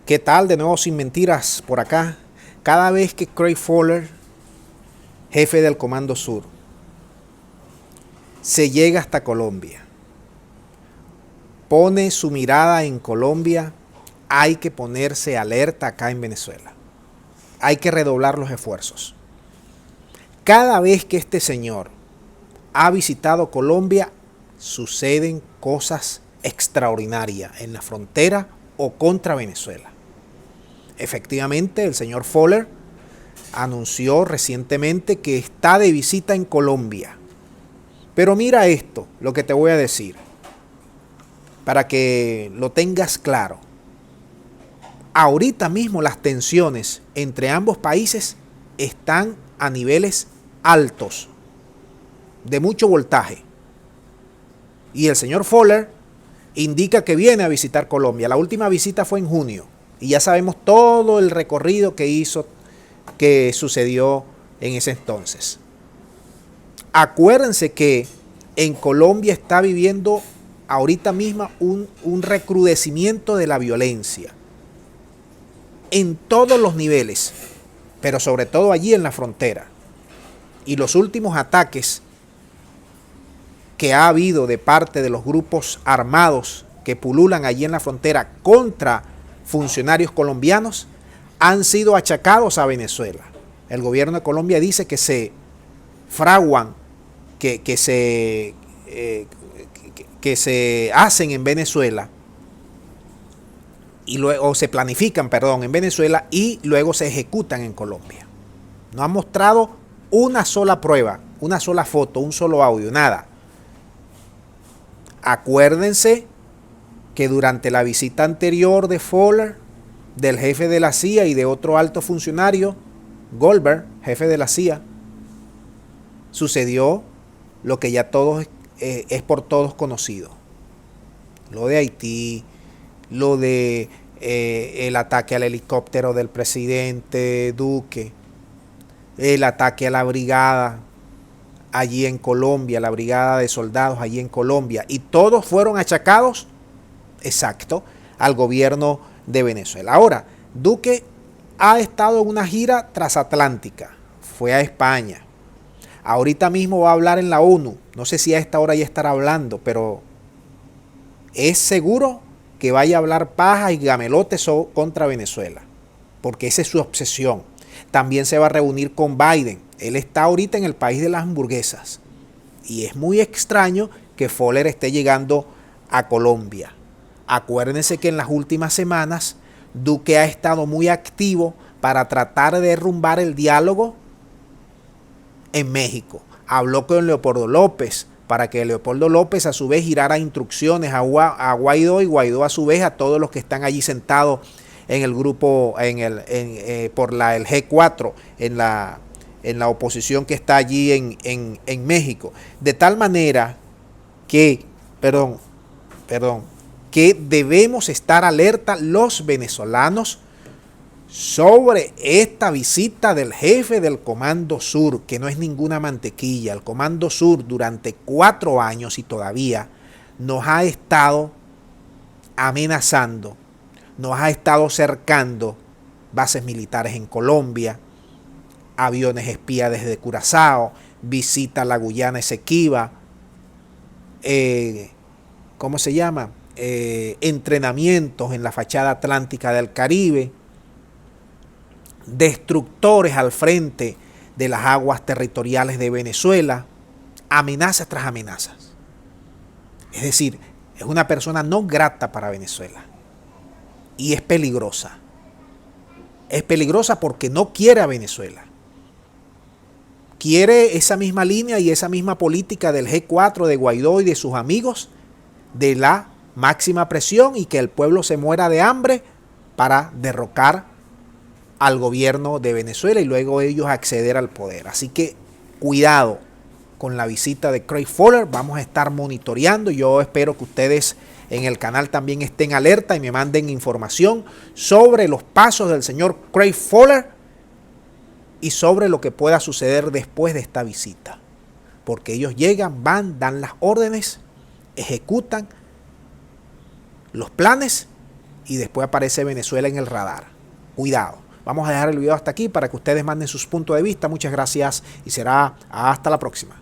¿Qué tal? De nuevo sin mentiras por acá. Cada vez que Craig Fowler, jefe del Comando Sur, se llega hasta Colombia, pone su mirada en Colombia, hay que ponerse alerta acá en Venezuela. Hay que redoblar los esfuerzos. Cada vez que este señor ha visitado Colombia, suceden cosas extraordinarias en la frontera o contra Venezuela. Efectivamente, el señor Fowler anunció recientemente que está de visita en Colombia. Pero mira esto, lo que te voy a decir, para que lo tengas claro. Ahorita mismo las tensiones entre ambos países están a niveles altos, de mucho voltaje. Y el señor Fowler indica que viene a visitar Colombia. La última visita fue en junio. Y ya sabemos todo el recorrido que hizo, que sucedió en ese entonces. Acuérdense que en Colombia está viviendo ahorita mismo un recrudecimiento de la violencia. En todos los niveles, pero sobre todo allí en la frontera. Y los últimos ataques que ha habido de parte de los grupos armados que pululan allí en la frontera contra funcionarios colombianos han sido achacados a Venezuela. El gobierno de Colombia dice que se fraguan, que se hacen en Venezuela y luego se planifican, en Venezuela y luego se ejecutan en Colombia. No han mostrado una sola prueba, una sola foto, un solo audio, nada. Acuérdense que durante la visita anterior de Fowler, del jefe de la CIA y de otro alto funcionario, Goldberg, jefe de la CIA, sucedió lo que ya todos es por todos conocido. Lo de Haití, lo de el ataque al helicóptero del presidente Duque, el ataque a la brigada allí en Colombia, la brigada de soldados allí en Colombia, y todos fueron achacados, exacto, al gobierno de Venezuela. Ahora, Duque ha estado en una gira transatlántica, fue a España, ahorita mismo va a hablar en la ONU, no sé si a esta hora ya estará hablando, pero es seguro que vaya a hablar paja y gamelotes contra Venezuela, porque esa es su obsesión. También se va a reunir con Biden. Él está ahorita en el país de las hamburguesas. Y es muy extraño que Fowler esté llegando a Colombia. Acuérdense que en las últimas semanas Duque ha estado muy activo para tratar de derrumbar el diálogo en México. Habló con Leopoldo López para que Leopoldo López a su vez girara instrucciones a Guaidó y Guaidó a su vez a todos los que están allí sentados en el grupo, por el G4, en la oposición que está allí en México. De tal manera que, que debemos estar alerta los venezolanos sobre esta visita del jefe del Comando Sur, que no es ninguna mantequilla. El Comando Sur durante 4 años y todavía nos ha estado amenazando, nos ha estado cercando bases militares en Colombia, aviones espía desde Curazao, visita a la Guyana Esequiba, entrenamientos en la fachada atlántica del Caribe, destructores al frente de las aguas territoriales de Venezuela, amenazas tras amenazas. Es decir, es una persona no grata para Venezuela. Y es peligrosa. Es peligrosa porque no quiere a Venezuela. Quiere esa misma línea y esa misma política del G4, de Guaidó y de sus amigos, de la máxima presión y que el pueblo se muera de hambre para derrocar al gobierno de Venezuela y luego ellos acceder al poder. Así que cuidado con la visita de Craig Fowler. Vamos a estar monitoreando. Yo espero que ustedes en el canal también estén alerta y me manden información sobre los pasos del señor Craig Fowler y sobre lo que pueda suceder después de esta visita. Porque ellos llegan, van, dan las órdenes, ejecutan los planes y después aparece Venezuela en el radar. Cuidado. Vamos a dejar el video hasta aquí para que ustedes manden sus puntos de vista. Muchas gracias y será hasta la próxima.